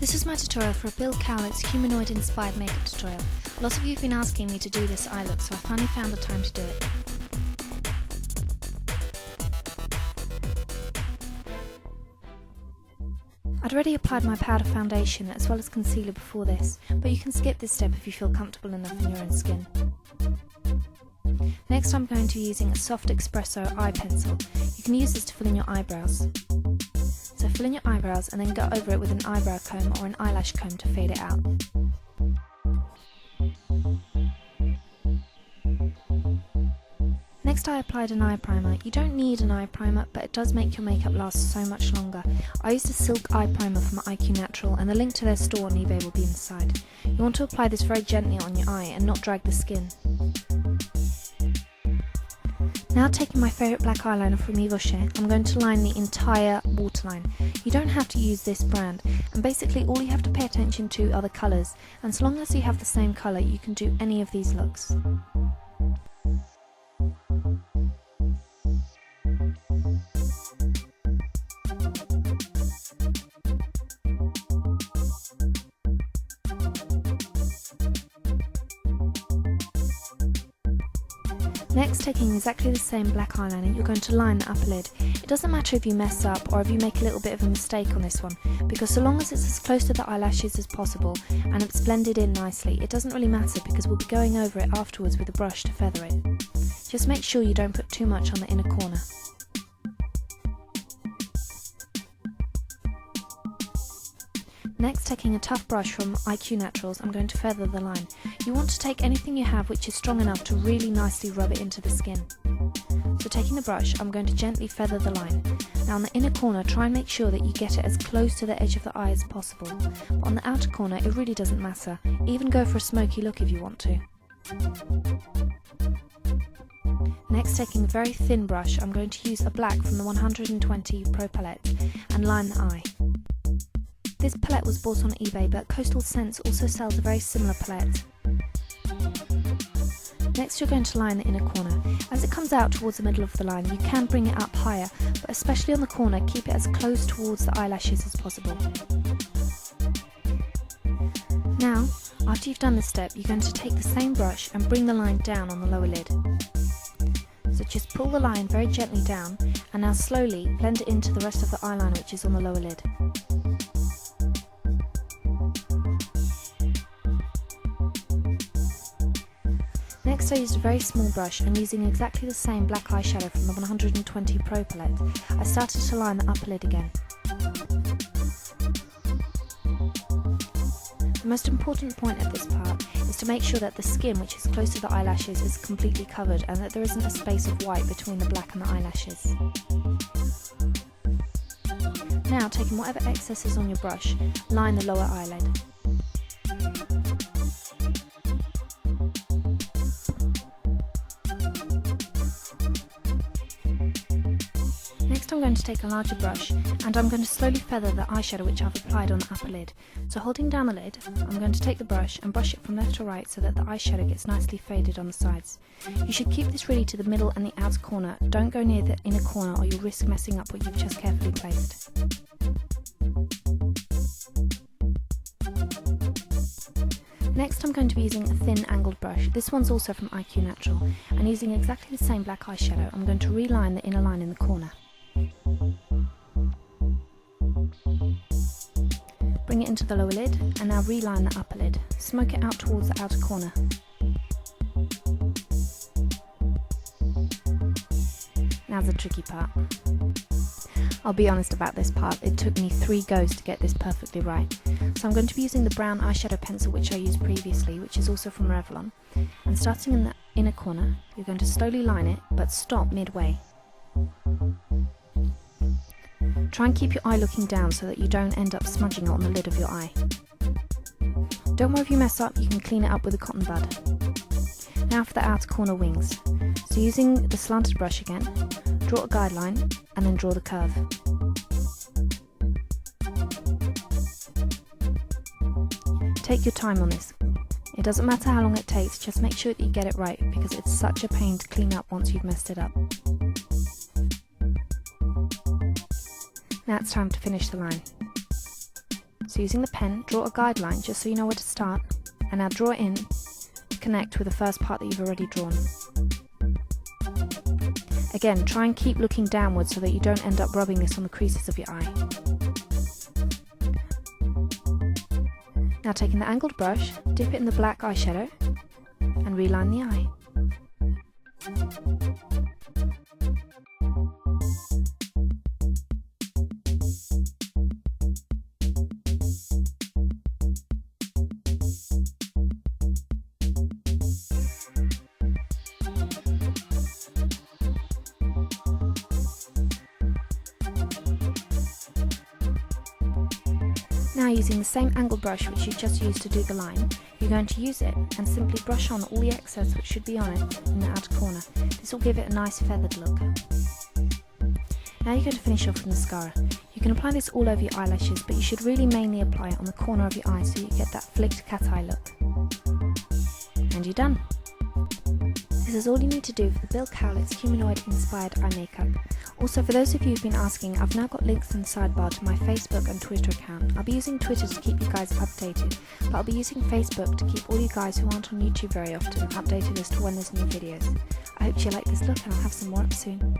This is my tutorial for a Bill Kaulitz humanoid inspired makeup tutorial. Lots of you have been asking me to do this eye look, so I finally found the time to do it. I'd already applied my powder foundation as well as concealer before this, but you can skip this step if you feel comfortable enough in your own skin. Next I'm going to be using a soft espresso eye pencil. You can use this to fill in your eyebrows. So fill in your eyebrows and then go over it with an eyebrow comb or an eyelash comb to fade it out. Next I applied an eye primer. You don't need an eye primer, but it does make your makeup last so much longer. I used a silk eye primer from IQ Natural, and the link to their store on eBay will be inside. You want to apply this very gently on your eye and not drag the skin. Now taking my favourite black eyeliner from Yves Rocher, I'm going to line the entire waterline. You don't have to use this brand, and basically all you have to pay attention to are the colours, and so long as you have the same colour you can do any of these looks. Next, taking exactly the same black eyeliner, you're going to line the upper lid. It doesn't matter if you mess up or if you make a little bit of a mistake on this one, because so long as it's as close to the eyelashes as possible and it's blended in nicely, it doesn't really matter because we'll be going over it afterwards with a brush to feather it. Just make sure you don't put too much on the inner corner. Next, taking a tough brush from IQ Naturals, I'm going to feather the line. You want to take anything you have which is strong enough to really nicely rub it into the skin. So taking the brush, I'm going to gently feather the line. Now on the inner corner, try and make sure that you get it as close to the edge of the eye as possible. But on the outer corner, it really doesn't matter. Even go for a smoky look if you want to. Next, taking a very thin brush, I'm going to use a black from the 120 Pro palette and line the eye. This palette was bought on eBay, but Coastal Scents also sells a very similar palette. Next you're going to line the inner corner. As it comes out towards the middle of the line, you can bring it up higher, but especially on the corner, keep it as close towards the eyelashes as possible. Now, after you've done this step, you're going to take the same brush and bring the line down on the lower lid. So just pull the line very gently down, and now slowly blend it into the rest of the eyeliner which is on the lower lid. Next I used a very small brush, and using exactly the same black eyeshadow from the 120 Pro palette, I started to line the upper lid again. The most important point at this part is to make sure that the skin, which is close to the eyelashes, is completely covered and that there isn't a space of white between the black and the eyelashes. Now, taking whatever excess is on your brush, line the lower eyelid. Next I'm going to take a larger brush and I'm going to slowly feather the eyeshadow which I've applied on the upper lid. So holding down the lid, I'm going to take the brush and brush it from left to right so that the eyeshadow gets nicely faded on the sides. You should keep this really to the middle and the outer corner. Don't go near the inner corner or you'll risk messing up what you've just carefully placed. Next I'm going to be using a thin angled brush. This one's also from IQ Natural, and using exactly the same black eyeshadow, I'm going to reline the inner line in the corner. Bring it into the lower lid and now reline the upper lid. Smoke it out towards the outer corner. Now the tricky part. I'll be honest about this part, it took me 3 goes to get this perfectly right. So I'm going to be using the brown eyeshadow pencil which I used previously, which is also from Revlon, and starting in the inner corner, you're going to slowly line it, but stop midway. Try and keep your eye looking down so that you don't end up smudging it on the lid of your eye. Don't worry if you mess up, you can clean it up with a cotton bud. Now for the outer corner wings. So using the slanted brush again, draw a guideline and then draw the curve. Take your time on this. It doesn't matter how long it takes, just make sure that you get it right because it's such a pain to clean up once you've messed it up. Now it's time to finish the line. So using the pen, draw a guideline just so you know where to start, and now draw it in, connect with the first part that you've already drawn. Again, try and keep looking downwards so that you don't end up rubbing this on the creases of your eye. Now taking the angled brush, dip it in the black eyeshadow and reline the eye. Now using the same angled brush which you just used to do the line, you're going to use it and simply brush on all the excess which should be on it in the outer corner. This will give it a nice feathered look. Now you're going to finish off with mascara. You can apply this all over your eyelashes, but you should really mainly apply it on the corner of your eye so you get that flicked cat eye look. And you're done! This is all you need to do for the Bill Kaulitz Humanoid inspired eye makeup. Also, for those of you who've been asking, I've now got links in the sidebar to my Facebook and Twitter account. I'll be using Twitter to keep you guys updated, but I'll be using Facebook to keep all you guys who aren't on YouTube very often updated as to when there's new videos. I hope you like this look and I'll have some more up soon.